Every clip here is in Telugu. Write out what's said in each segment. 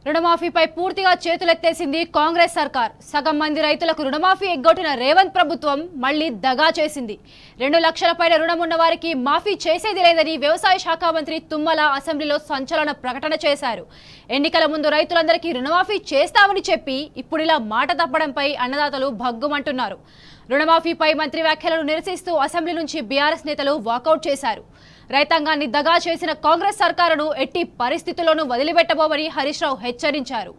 రుణమాఫీపై పూర్తిగా చేతులెత్తేసింది కాంగ్రెస్ సర్కార్. సగం మంది రైతులకు రుణమాఫీ ఎగ్గొట్టిన రేవంత్ ప్రభుత్వం మళ్లీ దగా చేసింది. 2 లక్షల పైన రుణం ఉన్న వారికి మాఫీ చేసేది లేదని వ్యవసాయ శాఖ మంత్రి తుమ్మల అసెంబ్లీలో సంచలన ప్రకటన చేశారు. ఎన్నికల ముందు రైతులందరికీ రుణమాఫీ చేస్తామని చెప్పి ఇప్పుడిలా మాట తప్పడంపై అన్నదాతలు భగ్గుమంటున్నారు. రుణమాఫీపై మంత్రి వ్యాఖ్యలను నిరసిస్తూ అసెంబ్లీ నుంచి బీఆర్ఎస్ నేతలు వాకౌట్ చేశారు. రైతాంగాన్ని దగా చేసిన కాంగ్రెస్ సర్కారును ఎట్టి పరిస్థితుల్లోనూ వదిలిపెట్టబోమని హరీష్ రావు హెచ్చరించారు.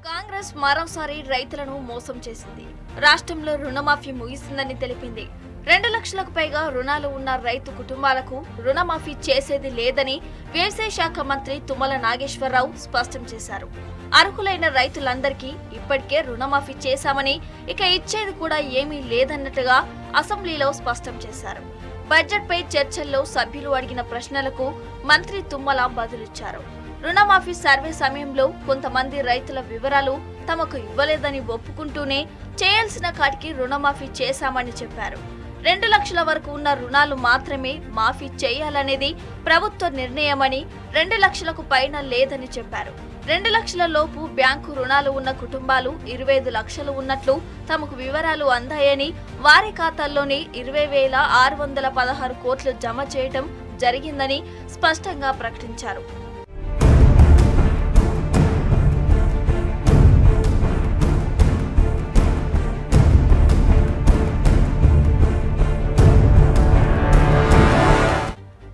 కాంగ్రెస్ మరోసారి రైతులను మోసం చేసింది. రాష్ట్రంలో రుణమాఫీ ముగిసిందని తెలిపింది. 2 లక్షలకు పైగా రుణాలు ఉన్న రైతు కుటుంబాలకు రుణమాఫీ చేసేది లేదని వ్యవసాయ శాఖ మంత్రి తుమ్మల నాగేశ్వరరావు స్పష్టం చేశారు. అర్హులైన రైతులందరికీ ఇప్పటికే రుణమాఫీ చేశామని, ఇక ఇచ్చేది కూడా ఏమీ లేదన్నట్టుగా అసెంబ్లీలో స్పష్టం చేశారు. బడ్జెట్పై చర్చల్లో సభ్యులు అడిగిన ప్రశ్నలకు మంత్రి తుమ్మల బదులిచ్చారు. రుణమాఫీ సర్వే సమయంలో కొంతమంది రైతుల వివరాలు తమకు ఇవ్వలేదని ఒప్పుకుంటూనే చేయాల్సిన కాటికి రుణమాఫీ చేశామని చెప్పారు. 2 లక్షల వరకు ఉన్న రుణాలు మాత్రమే మాఫీ చేయాలనేది ప్రభుత్వ నిర్ణయమని, 2 లక్షలకు పైన లేదని చెప్పారు. 2 లక్షల లోపు బ్యాంకు రుణాలు ఉన్న కుటుంబాలు 25 లక్షలు ఉన్నట్లు తమకు వివరాలు అందాయని, వారి ఖాతాల్లోనే 20,616 కోట్లు జమ చేయడం జరిగిందని స్పష్టంగా ప్రకటించారు.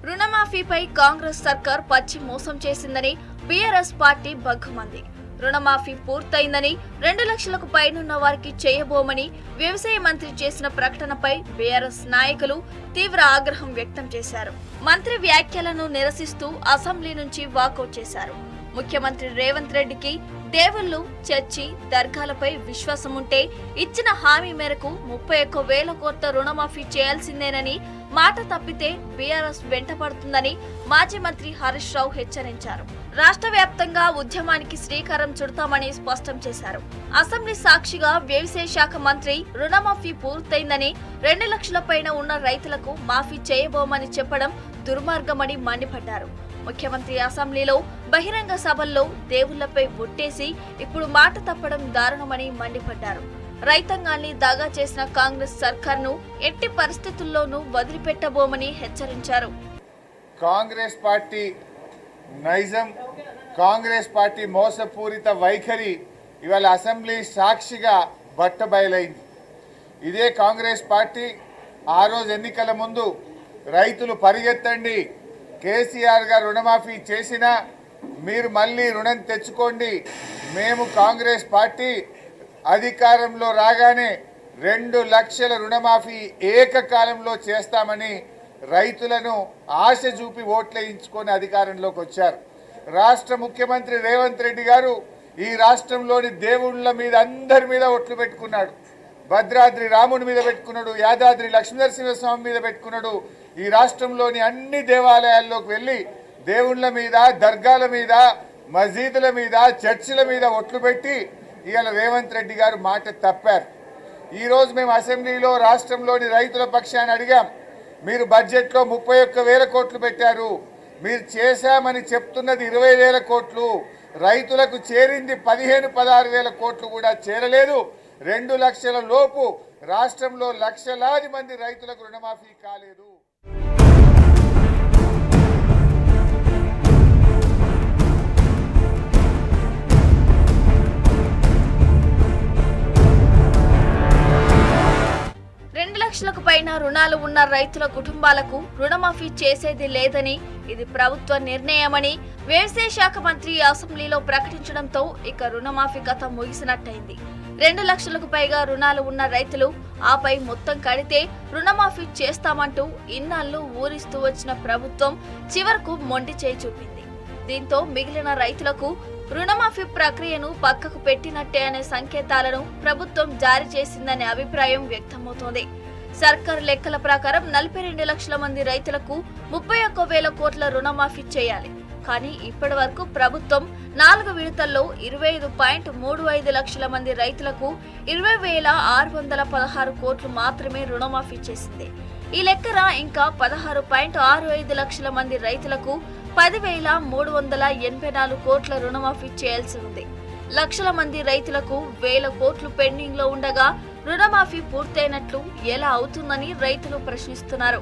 రుణమాఫీపై కాంగ్రెస్ సర్కార్ పచ్చి మోసం చేసిందని బీఆర్ఎస్ పార్టీ భగ్గుమంది. రుణమాఫీ పూర్తయిందని, 2 లక్షలకు పైనున్న వారికి చేయబోమని వ్యవసాయ మంత్రి చేసిన ప్రకటనపై బీఆర్ఎస్ నాయకులు తీవ్ర ఆగ్రహం వ్యక్తం చేశారు. మంత్రి వ్యాఖ్యలను నిరసిస్తూ అసెంబ్లీ నుంచి వాకౌట్ చేశారు. ముఖ్యమంత్రి రేవంత్ రెడ్డికి దేవుళ్లు, చర్చి, దర్గాలపై విశ్వాసం ఉంటే ఇచ్చిన హామీ మేరకు 31,000 కోట్ల రుణమాఫీ చేయాల్సిందేనని, మాట తప్పితే బీఆర్ఎస్ వెంటపడుతుందని మాజీ మంత్రి హరీష్ రావు హెచ్చరించారు. రాష్ట్ర వ్యాప్తంగా ఉద్యమానికి శ్రీకారం చుడతామని స్పష్టం చేశారు. అసెంబ్లీ సాక్షిగా వ్యవసాయ శాఖ మంత్రి రుణమాఫీ పూర్తయిందని, 2 లక్షల పైన ఉన్న రైతులకు మాఫీ చేయబోమని చెప్పడం దుర్మార్గమని మండిపడ్డారు. ముఖ్యమంత్రి అసెంబ్లీలో బహిరంగ సభల్లో దేవుళ్లపై బొట్టేసి ఇప్పుడు మాట తప్పడం దారుణమని మండిపడ్డారు. రైతాంగాన్ని దగా చేసిన కాంగ్రెస్ సర్కార్ను ఎట్టి పరిస్థితుల్లోనూ వదిలిపెట్టబోమని హెచ్చరించారు. కాంగ్రెస్ పార్టీ నైజం, కాంగ్రెస్ పార్టీ మోసపూరిత వైఖరి ఇవాళ అసెంబ్లీ సాక్షిగా బట్టబయలైంది. ఇదే కాంగ్రెస్ పార్టీ ఆ రోజు ఎన్నికల ముందు రైతులు పరిగెత్తండి, కేసీఆర్ గారు రుణమాఫీ చేసినా మీరు మళ్ళీ రుణం తెచ్చుకోండి, మేము కాంగ్రెస్ పార్టీ అధికారంలో రాగానే 2 లక్షల రుణమాఫీ ఏకకాలంలో చేస్తామని రైతులను ఆశ చూపి ఓట్లేయించుకొని అధికారంలోకి వచ్చారు. రాష్ట్ర ముఖ్యమంత్రి రేవంత్ రెడ్డి గారు ఈ రాష్ట్రంలోని దేవుళ్ళ మీద అందరి మీద ఒట్లు పెట్టుకున్నాడు. భద్రాద్రి రాముడి మీద పెట్టుకున్నాడు, యాదాద్రి లక్ష్మీనరసింహస్వామి మీద పెట్టుకున్నాడు. ఈ రాష్ట్రంలోని అన్ని దేవాలయాల్లోకి వెళ్ళి దేవుళ్ళ మీద, దర్గాల మీద, మసీదుల మీద, చర్చిల మీద ఒట్లు పెట్టి ఇవాళ రేవంత్ రెడ్డి గారు మాట తప్పారు. ఈరోజు మేము అసెంబ్లీలో రాష్ట్రంలోని రైతుల పక్షాన్ని అడిగాం. మీరు బడ్జెట్లో 31,000 కోట్లు పెట్టారు, మీరు చేశామని చెప్తున్నది 20,000 కోట్లు, రైతులకు చేరింది 15,000-16,000 కోట్లు కూడా చేరలేదు. 2 లక్షల లోపు రాష్ట్రంలో లక్షలాది మంది రైతులకు రుణమాఫీ కాలేదు. లక్షలకు పైన రుణాలు ఉన్న రైతుల కుటుంబాలకు రుణమాఫీ చేసేది లేదని, ఇది ప్రభుత్వ నిర్ణయమని వ్యవసాయ శాఖ మంత్రి అసెంబ్లీలో ప్రకటించడంతో ఇక రుణమాఫీ కథ ముగిసినట్టయింది. 2 లక్షలకు పైగా రుణాలు ఉన్న రైతులు ఆపై మొత్తం కడితే రుణమాఫీ చేస్తామంటూ ఇన్నాళ్లు ఊరిస్తూ వచ్చిన ప్రభుత్వం చివరకు మొండి చేయి చూపింది. దీంతో మిగిలిన రైతులకు రుణమాఫీ ప్రక్రియను పక్కకు పెట్టినట్టే అనే సంకేతాలను ప్రభుత్వం జారీ చేసిందనే అభిప్రాయం వ్యక్తమవుతోంది. సర్కారు లెక్కల ప్రకారం 42 లక్షల మంది రైతులకు 31,000 కోట్ల రుణమాఫీ చేయాలి. కానీ ఇప్పటి వరకు ప్రభుత్వం 4 విడతల్లో 25.35 లక్షల మంది రైతులకు 20,616 కోట్లు మాత్రమే రుణమాఫీ చేసింది. ఈ లెక్కన ఇంకా 16.65 లక్షల మంది రైతులకు 10,384 కోట్ల రుణమాఫీ చేయాల్సి ఉంది. లక్షల మంది రైతులకు 1,000 కోట్లు పెండింగ్ లో ఉండగా రుణమాఫీ పూర్తయినట్లు ఎలా అవుతుందని రైతులు ప్రశ్నిస్తున్నారు.